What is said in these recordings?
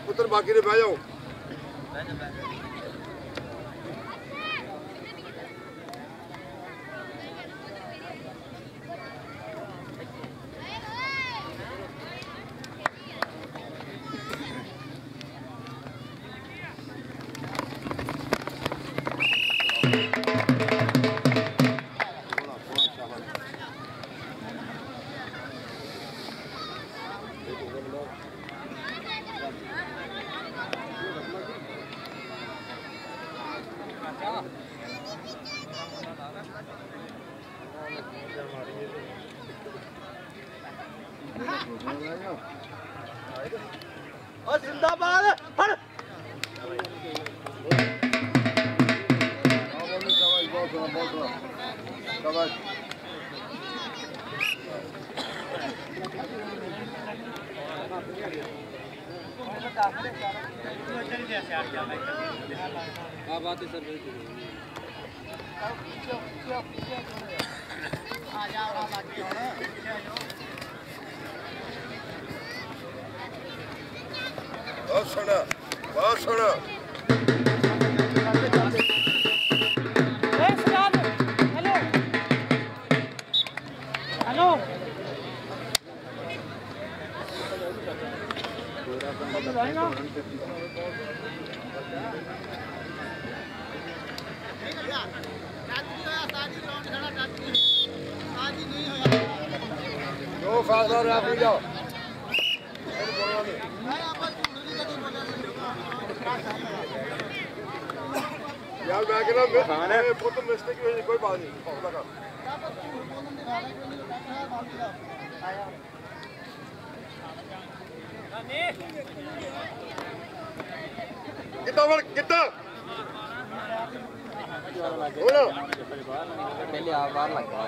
पुत्र बाकी ने बह जाओ जिंदाबाद बात है सर बहुत सोना बहुत सोना हेलो हेलो जो फासला आप जाओ यार मैं कह रहा हूँ फोटो मिस्टेक की कोई बात नहीं फासला का कितना वर्क कितना बोलो पहले आप बाहर लग गए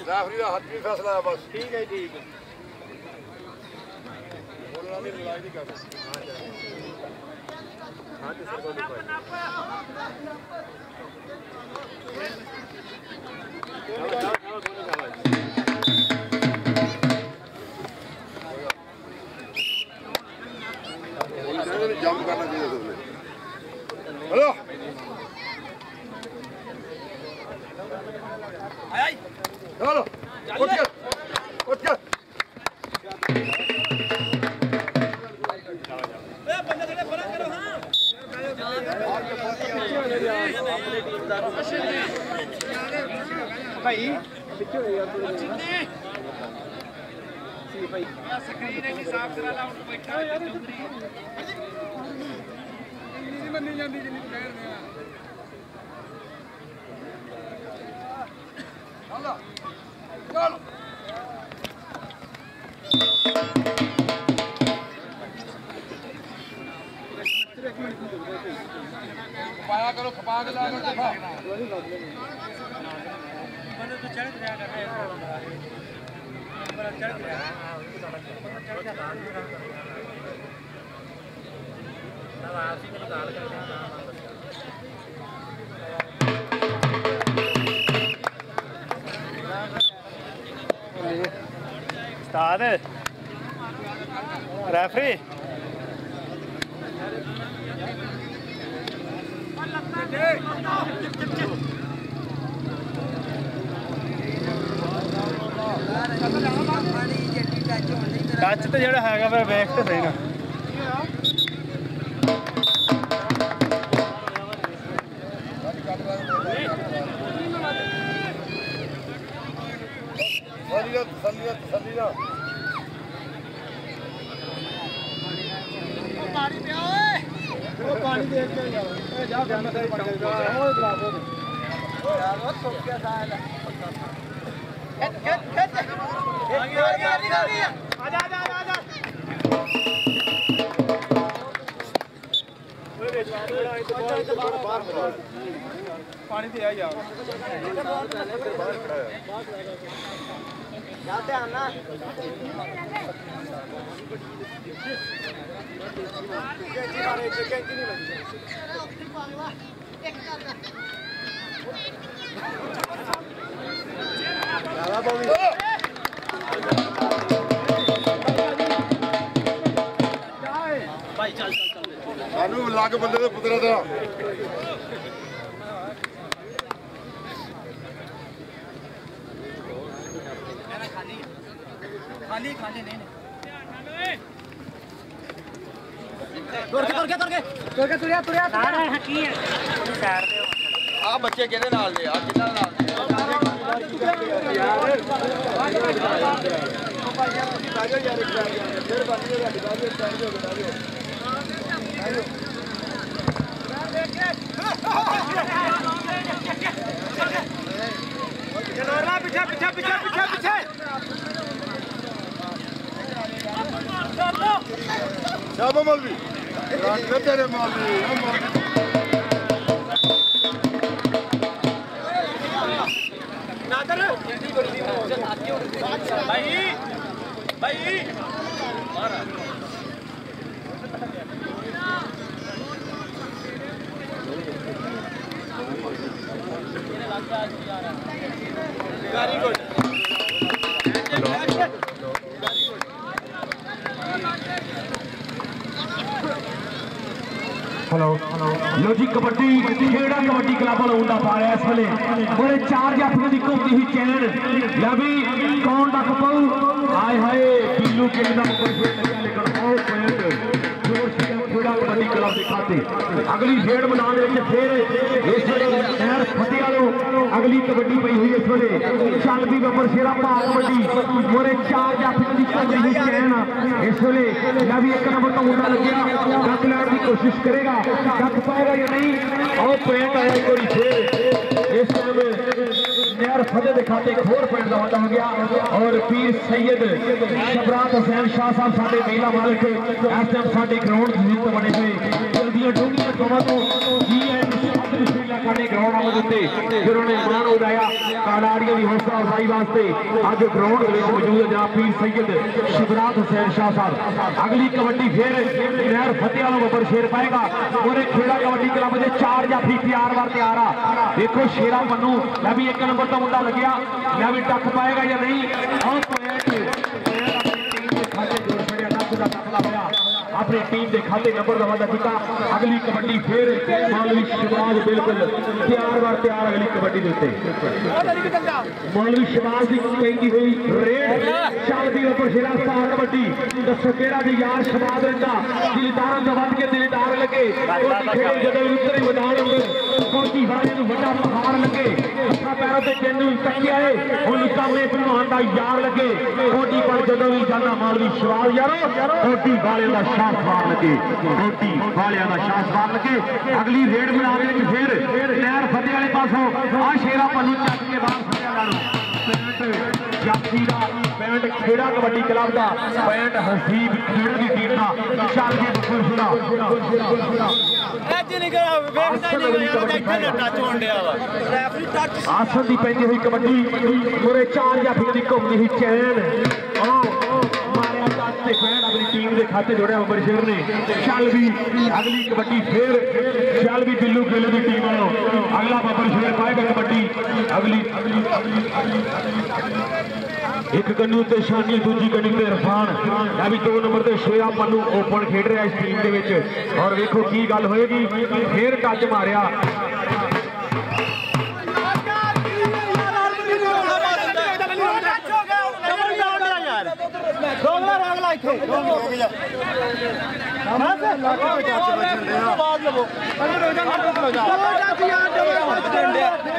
रेफरी का हाथ भी फैसला है बस ठीक है बोलना नहीं लड़ाई नहीं करना हां तो सर को जंप करना चाहिए तुमने हेलो चलो उठ जा बंदा थोड़ा फर्क करो हां भाई पिछो यार सी भाई स्क्रीन है साफ करा ला उनको बैठा यार नहीं बन्नी जाती जिन्नी कह रहे हैं चलो चलो पाया करो खपा के ला कर देखा बंदे तो चढ़ गया कर रहे हैं नंबर चढ़ गया चढ़ गया ना आरसी में निकाल कर उस्ताद रेफरी टच तो जो है वेख तो सही ना पानी दे के जा जाना सही पड़ जाएगा ओए गिलास दे यार बहुत सोच के साल खेत आगे आजा पानी ते आ यार जाते हैं ना भाई चल चल चल सानू लाग बंदे ते पुतरा दा खाली खाली नहीं तुरिया सारा की है साइड दे आ बच्चे किहदे नाल दे आ किन्ना नाल दे यार पीछे पीछे पीछे पीछे पीछे शाबाश मौलवी रात तेरे मौलवी नादर भाई भाई मारा वेरी गुड हेलो लो जी कबड्डी खेड़ा कबड्डी क्लब वाला उंडा पा रहा है इस वेले बड़े चार जाफियों की घूमती हुई चैन या भी कौन तक पाऊ हाय हाय बिल्लू के एकदम लेकिन खेड़ा कबड्डी क्लब दिखाते अगली खेड़ मैदान फिर इस वेले शहर फतेह वालों अगली कबड्डी पई हुई इस वेले चल भी बबर शेरा भाग कबड्डी मोरे चार जाफियों की घूमती हुई चैन इस वेले या भी एक नंबर का मुंडा लग्या डक लैण की कोशिश करेगा डक पाएगा या नहीं और पॉइंट आया एक बार फिर इस टाइम नहर फतेह के खाते एक होर पॉइंट का वादा हो गया और पीर सैयद शबरात हुसैन शाह साहब साडे मेला मालिक इस टाइम साडे ग्राउंड जीत बने हुए जल्दियां डूंगियां थोड़ा तो जी एंड साडे ग्राउंड आमद उत्ते फिर उन्हें मान उड़ाया कालाड़ियों की हौसला अफजाई वास्ते अज ग्राउंड मौजूद है जनाब पीर सैयद शबरात हुसैन शाह साहब अगली कबड्डी फिर नहर फतेह वालों बबर शेर पाएगा और खेड़ा कबड्डी क्लब के चार जाफी तैयार बार तैयार आ देखो शेरा मनु मैं भी एक नंबर का मुंडा लग्या मैं भी टक पाएगा या नहीं और अपनी टीम के खाते नंबर का वादा किया अगली कबड्डी फिर मौलवी शहबाज बिल्कुल तैयार बार तैयार अगली कबड्डी देते मौलवी शहबाज की कहती हुई रेड चलती ऊपर शेरा स्टार कबड्डी दसो केड़ा जी यार शहबाज रंगा दिलदार का वध के दिलदार लगे जदों उतरे मैदान अंदर कोटी वाले बड़ा पहाड़ लगे अपना पैरों से गेंद तकिया है और सामने पहलवान का यार लगे कोटी पर जदों भी जाना मौलवी शहबाज यारो कोटी वाले का शासवार लगे कोटी वाले का शासवार लगे अगली रेड बना फिर नहर फतेह वाले पासों आ शेरा पन्नू चक के बाहर जाफी का पैंट खेड़ा कबड्डी क्लब का पैंट हसीब खेड़ की टीम का चल के आसन की पैंती हुई कबड्डी पूरे चार जाफियों की घूमती हुई चैन अपनी टीम के खाते जोड़िया बबर शेर ने चल भी अगली कबड्डी फिर चल भी बिल्लू खेले की टीम वालों अगला बबर शेर पाएगा कबड्डी अगली एक गन्नू ते शानी दूजी गन्नू ते इरफान भी 2 नंबर से शेरा मनु ओपन खेड रहा इस टीम के और वेखो की गल होएगी फिर टच मारिया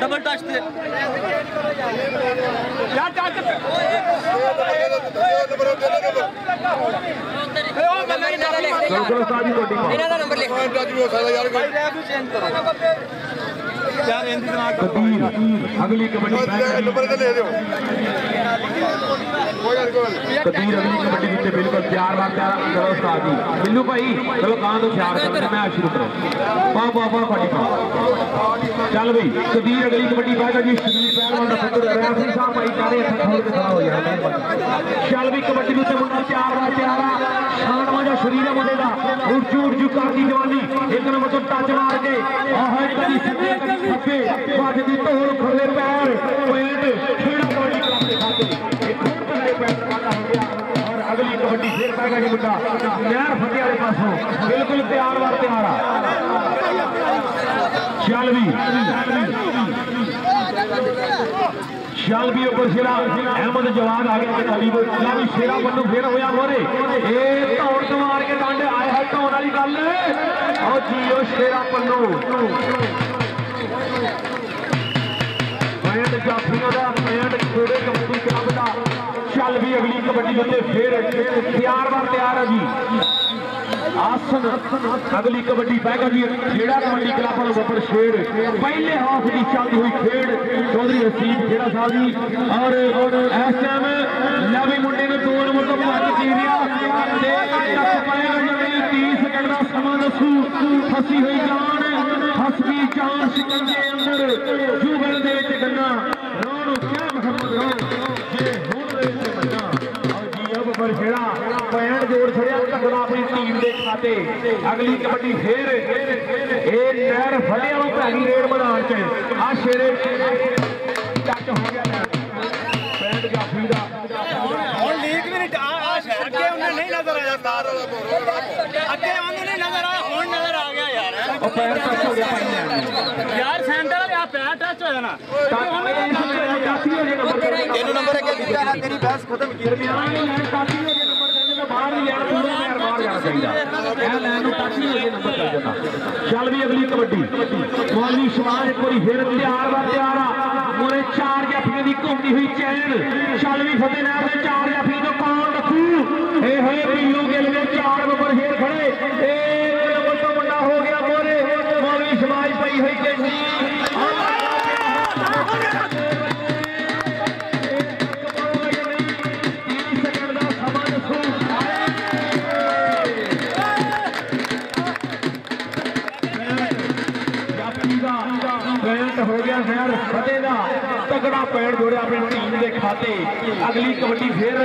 डबल टच थे अगली कबड्डी बिल्कुल तैयार बिल्लू भाई चलो कहां तो ख्याल मैं शुरू करो वाह वाह वाह बड़ी चल भाई कबीर अगली कबड्डी पाएगा जी शरीर पहलवान का पुत्र रेफरी साहब भाई चारे हथ खोल के खड़ा हो जाए चल भी कबड्डी में मुंडा तैयार आ शान वाला शरीर है मुंडे दा उठ करती जवानी एक नंबर तो टच मार के आह कभी सज्जे कभी खब्बे बाज दी ढोल खड़े पैर पॉइंट खेड़ा कबड्डी क्लब के खाते एक खूब बड़े पैर वाला हो गया और अगली कबड्डी फिर पाएगा जी मुंडा नहर फतेह वाले पासों बिल्कुल तैयार आ चल भी ऊपर शेरा अहमद जवान आ गया भी शेरा बन्नू फिर होया मोरे धौड़ तो मार के डंड आया है धौड़ वाली गल और जियो शेरा पन्नू पैंट जाफियों का पैंट छोड़े कबड्डी क्लब का चल भी अगली कबड्डी उत्ते फिर तैयार है जी आसन अगली कबड्डी पैगा जी खेड़ा कबड्डी क्लब वालों शेर पहले हाफ की चलती हुई खेड़ चौधरी हसीब खेड़ा साहब जी और इस टाइम लवी मुंडे ने 2 नंबर तो भज चीरिया पाएगा जी नहीं 30 सेकंड का समा दसू फसी हुई जान फसगी जान शिकंजे अंदर जुगल दे विच गन्ना रोन क्या मोहम्मद रो जे हुण बन्ना और जी अब पर खेड़ा पैंट जोड़ छड़िया तकड़ा अपनी टीम के खाते अगली कबड्डी फिर नहर फटे भैगी रेड मैदान च आ शेरे टच हो गया पैंट जाफी का नहीं नजर आया अगे नहीं नजर आया हुण नजर आ गया यार पैर टच हो गया यार सेंटर वाला पैर टच हो जाना नंबर है क्या तेरी बहस खत्म की चल भी अगली कबड्डी मौलवी शमाल एक बार फिर तैयार मोरे 4 जाफियों की घूमती हुई चैन चल भी फतेह नहर में 4 जाफियों को कौन रखू ये पीलू गिल में 4 नंबर फिर खड़े एक नंबर तो मुंडा हो गया मोरे मौलवी शमाल पई हुई चैनी हो गया नहर फतेह का तगड़ा पैर जोड़े अपनी टीम के खाते अगली कबड्डी फिर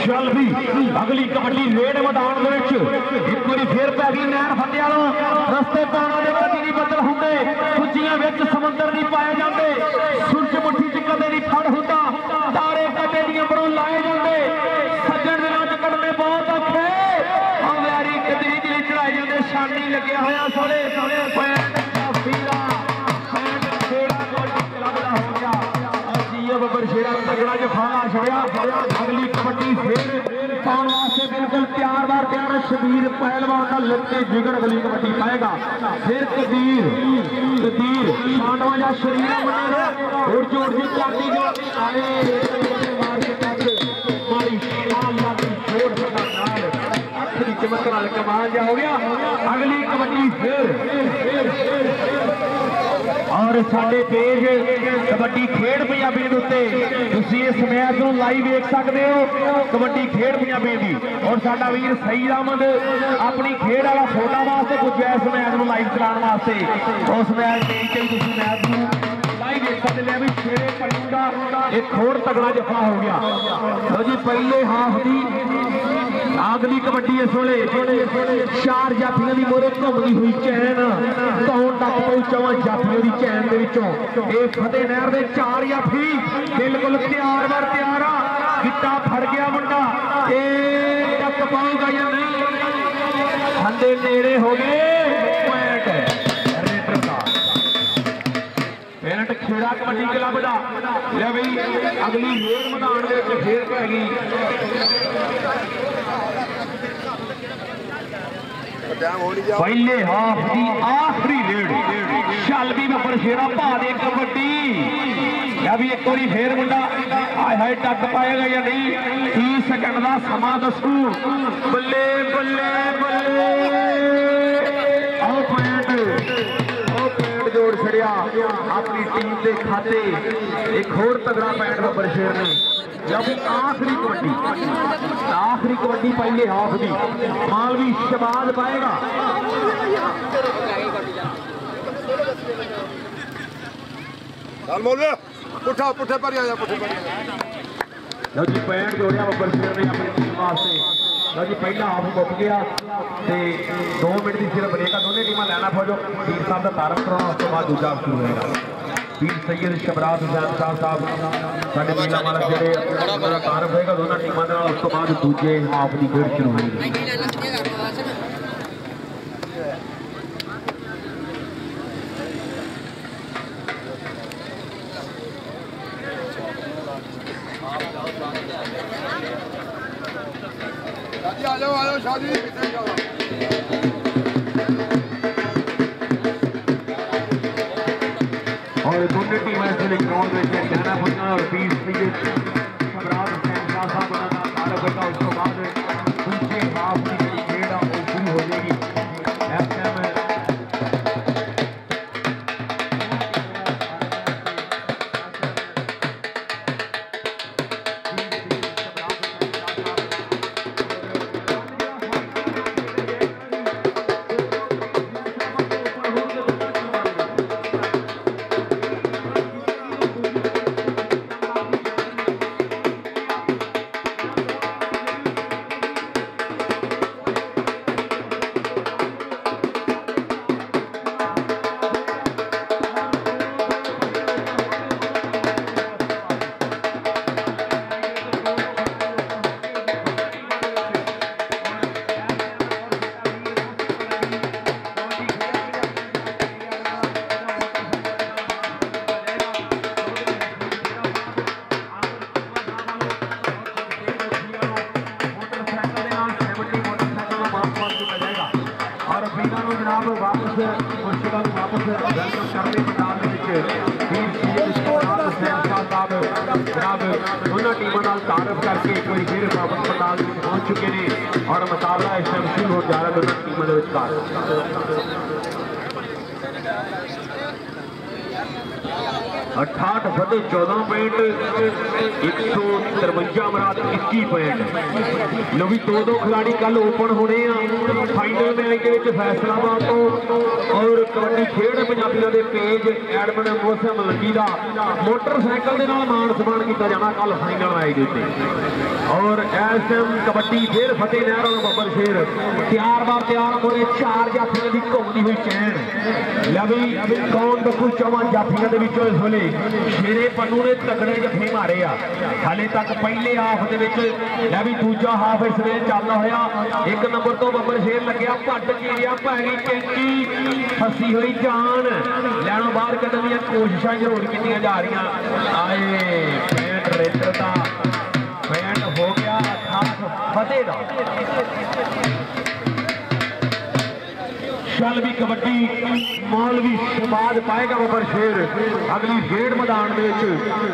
चल भी अगली कबड्डी रेड मैदान एक बार फिर पै गई नहर फतेह वालों रस्ते पाना के कभी नहीं बदल होंगे सुचियां विच समुद्र नहीं पाए जाते सूरज मुट्ठी च कदे नहीं फड़ होता तारे कदे नहीं अंबरों लाए जाते सज्जन दिनों च कड़ने बहुत औखे अंगारी कदरी च चढ़ाई जाते शानी लगे होया सोने सोने पैंट जाफी दा पैंट खेड़ा कबड्डी क्लब दा हो गया और जीओ बबर शेरा तगड़ा जो खाना छोड़ा अगली कबड्डी फिर पाने वास्ते बिल्कुल तैयार शबीर पहलवान का लत्ते जिगर अगली कबड्डी पाएगा फिर कदीर शानवा जा शरीर बनेगा और जोड़ जी करती जाती आए मार के टच मारी अल्लाह की जोड़ बना नाल आखिरी चमक नाल कमाल जा हो गया अगली कबड्डी फिर और साडे पेज कबड्डी खेड पंजाबी दे उत्ते तुसीं इस मैच नूं लाइव देख सकते हो कबड्डी खेड पंजाबी दी और साडा वीर सईद अहमद अपनी खेड वाला फोटा वास्ते पुज्जा इस मैच नूं लाइव चलाउण वास्ते उस मैच दे के तुसीं मैच नूं लाइव देख सकते हैं भी शेरे पन्नू दा एक होर तगड़ा जफा हो गया तो जी पहले हाफ दी अगली कबड्डी इस वेले 4 जाफियों की मोरे घूमती हुई चैन कौन तक पहुंचा जाफियों की चैन के विचों ये फतेह नहर के 4 जाफी बिल्कुल तैयार गिट्टा फड़ गया मुंडा ये तक पाऊंगा या नहीं हंदे नेड़े हो गए पैंट खेड़ा कबड्डी क्लब का ले बई अगली रेड मैदान फिर पै गई पहले हाफ की आखिरी रेड चल भी बबर शेरा पा दे कबड्डी या भी एक बार फिर मुंडा हाय हाय टक पाएगा या नहीं 30 सेकंड का समा दसू बल्ले बल्ले बल्ले जोड़ छड़िया अपनी टीम के खाते एक होर तगड़ा पैंट बबर शेर ने क्योंकि आखिरी कबड्डी पहले हाफ की मालवी शबाज पाएगा। पुठा पुठे पर आया पुठे पर लो जी पैंट जोड़िया बब्बर शेर ने अपनी टीम वास्ते। लो जी पहला हाफ मुक गया ते 2 मिनट की सिर्फ ब्रेक है। दोनों टीमां लैना फौजो पीर साहब का तारफ कराना, उस तो बाद दूजा हाफ शुरू होगा। पीर सैयद शबरात हुसैन साहब साडे मेला वाला जेडे तारफ होगा दोनों टीमां दे नाल, उस तो बाद दूजे हाफ की खेड शुरू होगी। आ जाओ शादी और दोनों टीम इसलिए ग्राउंड में कहना पड़ना और पीर सैयद शबरात हुसैन साहब का तारफ होगा। उस तो बाद दूसरे हाफ की खेड शुरू हो जाएगी। दोनों टीमों तारफ करके एक बार फिर वापस मैदान में पहुंच चुके हैं और मुकाबला इस टाइम शुरू हो जा रहा है दोनों टीमों के विचकार। 68 फतेह 14 पॉइंट 153 मराद 21 पॉइंट। लो भी 2-2 खिलाड़ी कल ओपन होने फाइनल मैच के फैसलाबाद तो और कबड्डी खेड पंजाबियों के पेज एडमिन मौसम लगी का मोटरसाइकिल के नाल मान सम्मान किया जाना कल फाइनल मैच के उत्ते। और इस टाइम कबड्डी फिर फतेह नहर और बब्बर शेर तैयार बार तैयार होने 4 जाफियों की घूमती हुई चैन लवी कौन बखू 4 जाफियों के विचों इस वेले शेरे पन्नू ने तगड़े जफे मारे आ। हाले तक पहले हाफ भी दूजा हाफ इस वे चलता होया 1 नंबर तो बब्बर शेर लग्या भट चीरिया पैगी कैंची फसी हुई जान लैनों बाहर कढ़न दी कोशिशां जरूर की जा रही। आए पैंट रेटर का पैंट हो गया फतेह का। चल भी कबड्डी मालवी शबाज पाएगा बब्बर शेर अगली खेड मैदान में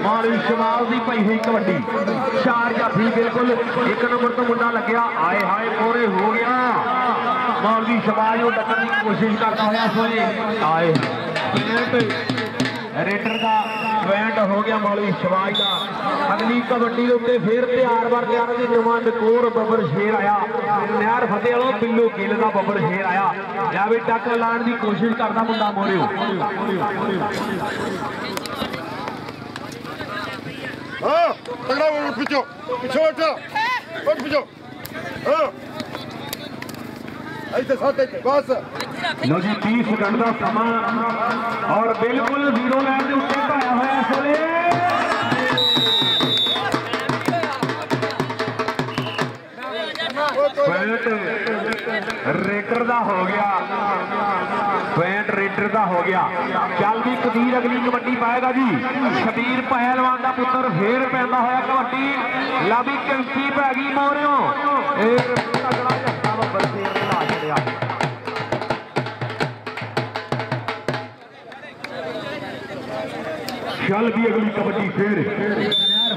मालवी शबाज की पई हुई कबड्डी 4 जाफी बिल्कुल 1 नंबर तो मुंडा लग्या आए हाय मोरे हो गया मालवी शबाज को टक्कर की कोशिश करता हुआ इस वेले आए रेडर का पैंट हो गया मौलवी शबाज का। अगली कबड्डी के उत्ते फिर तैयार बार तैयार की नुमान कोर बब्बर शेर आया नहर फतेह वालों बिल्लू गिल का बब्बर शेर आया या भी टक्कर लाने की कोशिश करता मुंडा मोरियो। लो जी 30 सेकंड का समा और बिल्कुल 0 लाइन के उत्ते पाया हुआ इस वेले पैंट रेटर का हो गया पैंट रेटर का हो गया। चल भी कबीर अगली कबड्डी पाएगा जी शबीर पहलवान का पुत्र फिर पैदा होया कबड्डी लाभी कैंची पै गई मोरियो तगड़ा झटका बब्बर शेर ने ला छड़िया। चल भी अगली कबड्डी फिर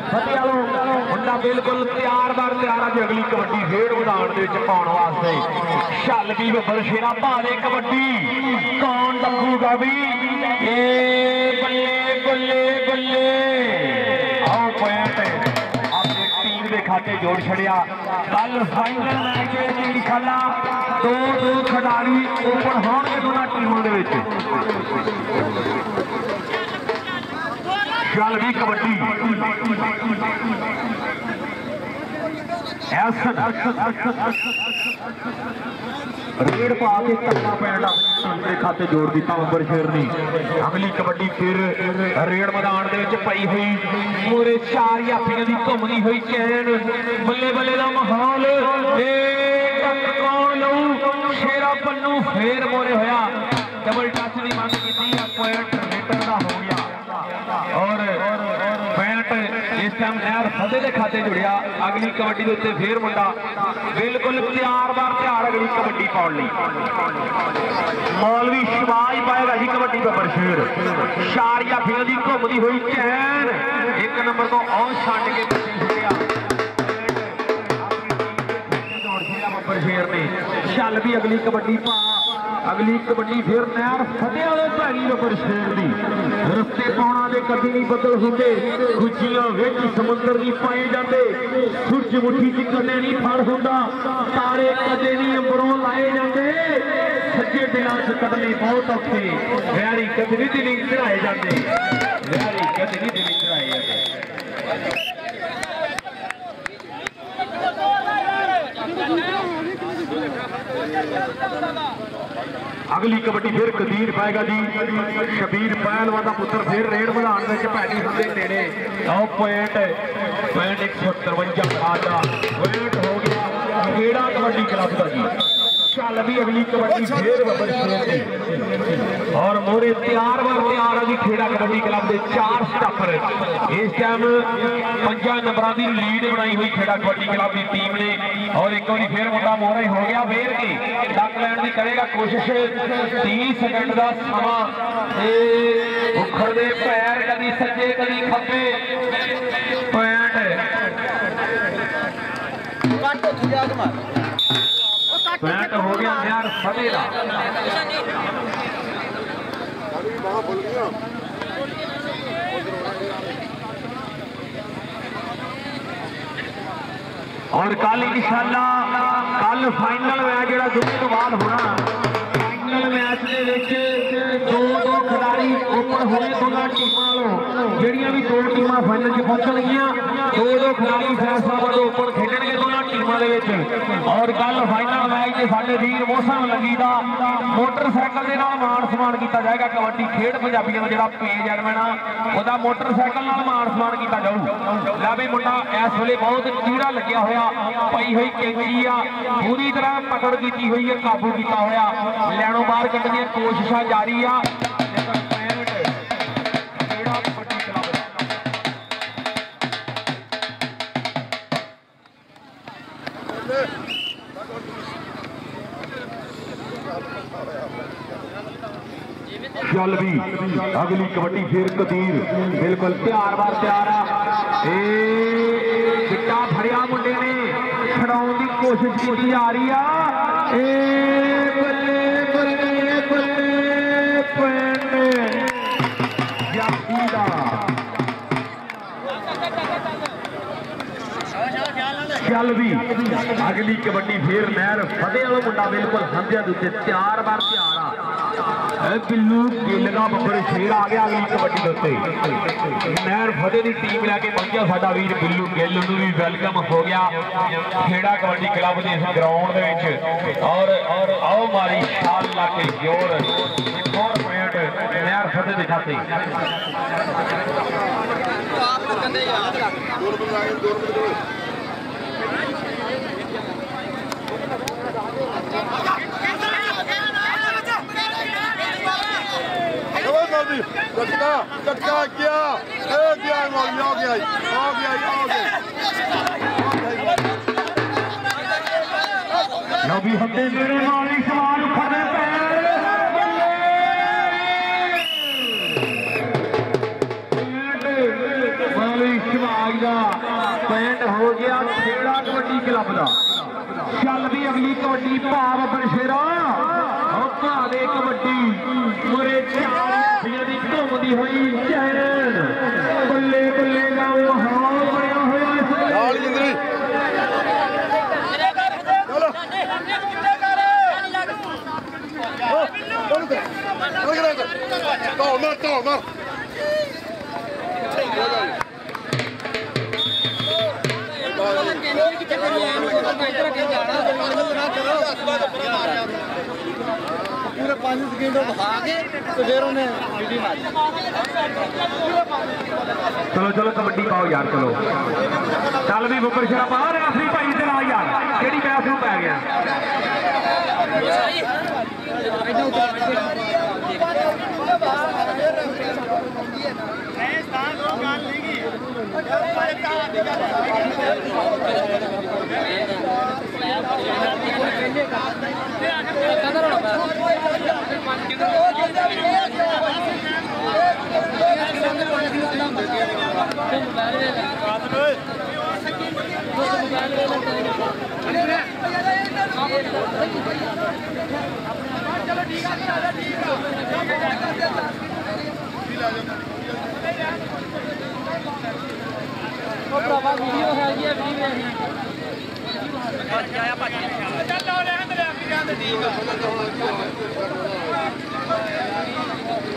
फतेह वालों मुंडा बिल्कुल तैयार बार तैयार है अगली कबड्डी खेड मैदान में पाने वास्ते। चल भी बब्बर शेरा भारे कबड्डी कौन लगूगा भी बल्ले बल्ले बल्ले आओ पैंट खाते जोड़ छड़िया। कल फाइनल मैच इंशाअल्लाह 2-2 खिडारी ओपन होंगे दोनों टीमों के। चल भी कबड्डी रेड पा के धक्का पैन के खाते जोड़ दिता अंबर शेर ने। अगली कबड्डी फिर रेड मैदान पई हुई पूरे 4 यात्रियों की घूमती हुई चैन। बल्ले बल्ले का माहौल कौन लू शेरा पन्नू फेर मोरे होया। डबल टच की मांग की पॉइंट मीटर का हो गया और पैंट इस टाइम नहर फतेह के खाते जुड़िया। अगली कबड्डी के उत्ते फिर मुंडा बिल्कुल तैयार बार तैयार अगली कबड्डी पाने। मौलवी शबाज पाएगा जी कबड्डी बब्बर शेर। 4 यात्रियों की घूमती हुई चैन 1 नंबर को और छड़ के छड़िया बब्बर शेर ने। चल भी अगली कबड्डी पा। अगली कबड्डी फिर नहर फतेह वाले भैरी बब्बर शेर की। रस्ते पाउणा दे कदी नहीं बदल होंगे। गुज्जियां विच समुंदर नहीं पाए जाते। सूरज मुट्ठी च कदे नहीं फड़ होंदा। तारे कदे नहीं अंबरों लाए जाते। सच्चे दिलों च कदमे बहुत औखे। वैरी कदे नहीं दिली चढ़ाए जाते। वैरी कदे नहीं दिली चढ़ाए जाते। अगली कबड्डी फिर कदीर पाएगा जी। शबीर पहलवान का पुत्र फिर रेड मैदान में भैनी होंगे नेड़े। पॉइंट 153 पॉइंट हो गया खेड़ा कबड्डी क्लब का जी। चल भी अगली कबड्डी फिर बब्बर शेर की और मोरे तैयार वर तैयार है जी खेड़ा कबड्डी क्लब के 4 स्टॉपर। इस टाइम 5 नंबरों की लीड बनाई हुई खेड़ा कबड्डी क्लब की टीम ने और एक बार फिर मुंडा मोहरा हो गया वेर के डक लैन की करेगा कोशिश। 30 सेकंड का समा उखड़ते पैर कभी सज्जे कभी खब्बे। पॉइंट पैंट हो गया यार फतेह। और कल इंशाअल्लाह कल फाइनल मैच जो जुम्मे तो बाद होना। फाइनल मैच के 2-2 खिडारी ओपन होने दोनों टीमों जड़ियां भी 2 टीमां फाइनल च पहुंचणगियां। 2-2 खिडारी फैसलाबाद ओपन खेडणगे दोनों टीमों के। और कल फाइनल मैच से साडे वीर मौसम लगी का मोटरसाइकिल के नाल मान सम्मान किया जाएगा। कबड्डी खेड पंजाबियों का जो पेज एडमिन आ वह मोटरसाइकिल नाल मान सम्मान किया जाऊ। ला भी मुंडा इस वेले बहुत कीड़ा लग्या होया। पई हुई कैंची आ पूरी तरह पकड़ की हुई है काबू किया होया। लैनों बाहर कढ़ने की कोशिश जारी आ। चल भी अगली कबड्डी फिर कदीर बिल्कुल तैयार बार तैयार आ। चिट्टा फड़िया मुंडे ने छड़ाने की कोशिश की जा रही है। बल्ले बल्ले बल्ले चल भी अगली कबड्डी फिर नहर फतेह वाला मुंडा बिल्कुल हंधिया के तैयार बार तैयार आ। बिल्लू गिल का बब्बर शेर आ गया अगली कबड्डी के। नहर फतेह की टीम लैके पहुंचा साडा वीर बिल्लू गिल भी वेलकम हो गया खेड़ा कबड्डी क्लब के इस ग्राउंड और आओ मारी शाल ला के जोर पॉइंट नहर फतेह के खाते। झटका क्या भी हमने मेरे माली सवाल उखड़े माली शिवाज का पैंट हो गया खेड़ा कबड्डी क्लब का। चल भी अगली कबड्डी भाव बब्बर शेरा दे कबड्डी मुरे 4 की घूमती हुई चैन। बल्ले बल्ले का माहौल बनया हुआ पूरे 5 सेकंड बहा के तो फिर उन्हें वीडियो मारी। चलो चलो कबड्डी पाओ यार, चलो चल भी बुकर शरा पा रहे असली भाई इधर आ यार, केड़ी मैच नूं पै गया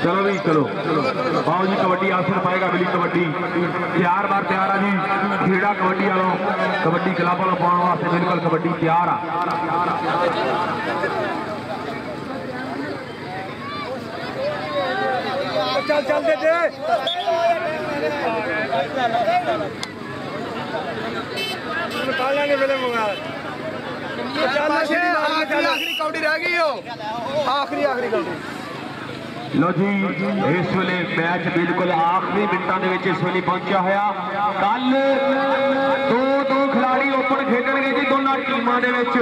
चलो भी चलो पाओ जी कबड्डी आसर पाएगा मिली कबड्डी तैयार बार तैयार है जी खेड़ा कबड्डी वालों कबड्डी क्लब वालों पाने वास्ते बिल्कुल कबड्डी तैयार आ चल चल दे दे निकाल लेंगे पहले मंगा आखिरी कबड्डी रह गई हो आखिरी कबड्डी लो जी इस वेले मैच बिल्कुल आखिरी मिनटां दे विच इस वेले पहुंचा होया कल दो खिलाड़ी ओपन खेडणगे जी दोनों टीमां दे विच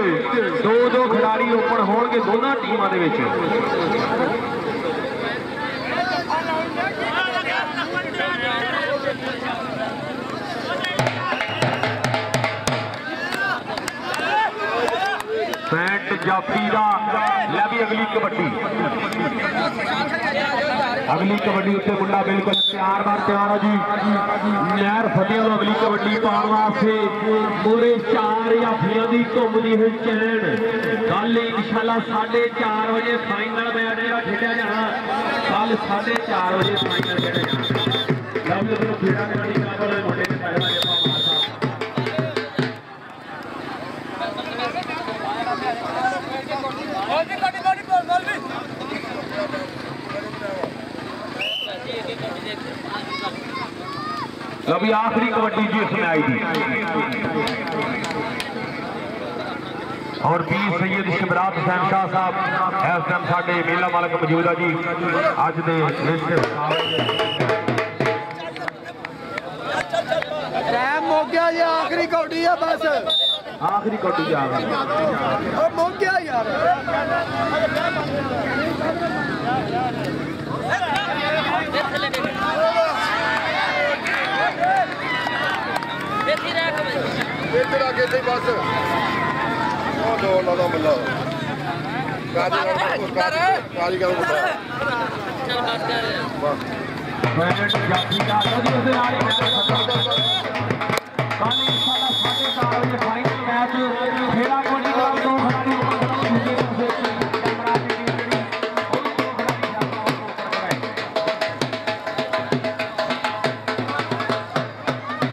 दो खिलाड़ी ओपन होणगे दोनों टीमां दे विच पैंट जाफी दा लै भी अगली कबड्डी उत्ते मुंडा बिल्कुल तैयार बार तैयार है जी नहर फतेह अगली कबड्डी पाने वास्ते पूरे 4 जाफियां दी घूमदी हुई चैन कल इंशाल्लाह 4:30 बजे फाइनल मैच खेलिया जाना कल 4:30 बजे फाइनल खेलिया जाना लब जो खेड़ा कबड्डी क्लब वाले मुंडे ने पहला जफा मारता अभी आखिरी कबड्डी जी इसमें आई थी और बीर सैयद शिवरात हुसैन शाह साहब इस टाइम साडे मेला मालक मौजूद है जी अज दे टाइम हो गया ये आखिरी कबड्डी है बस आखिरी कबड्डी जा रही हो गया यार बस कारीगर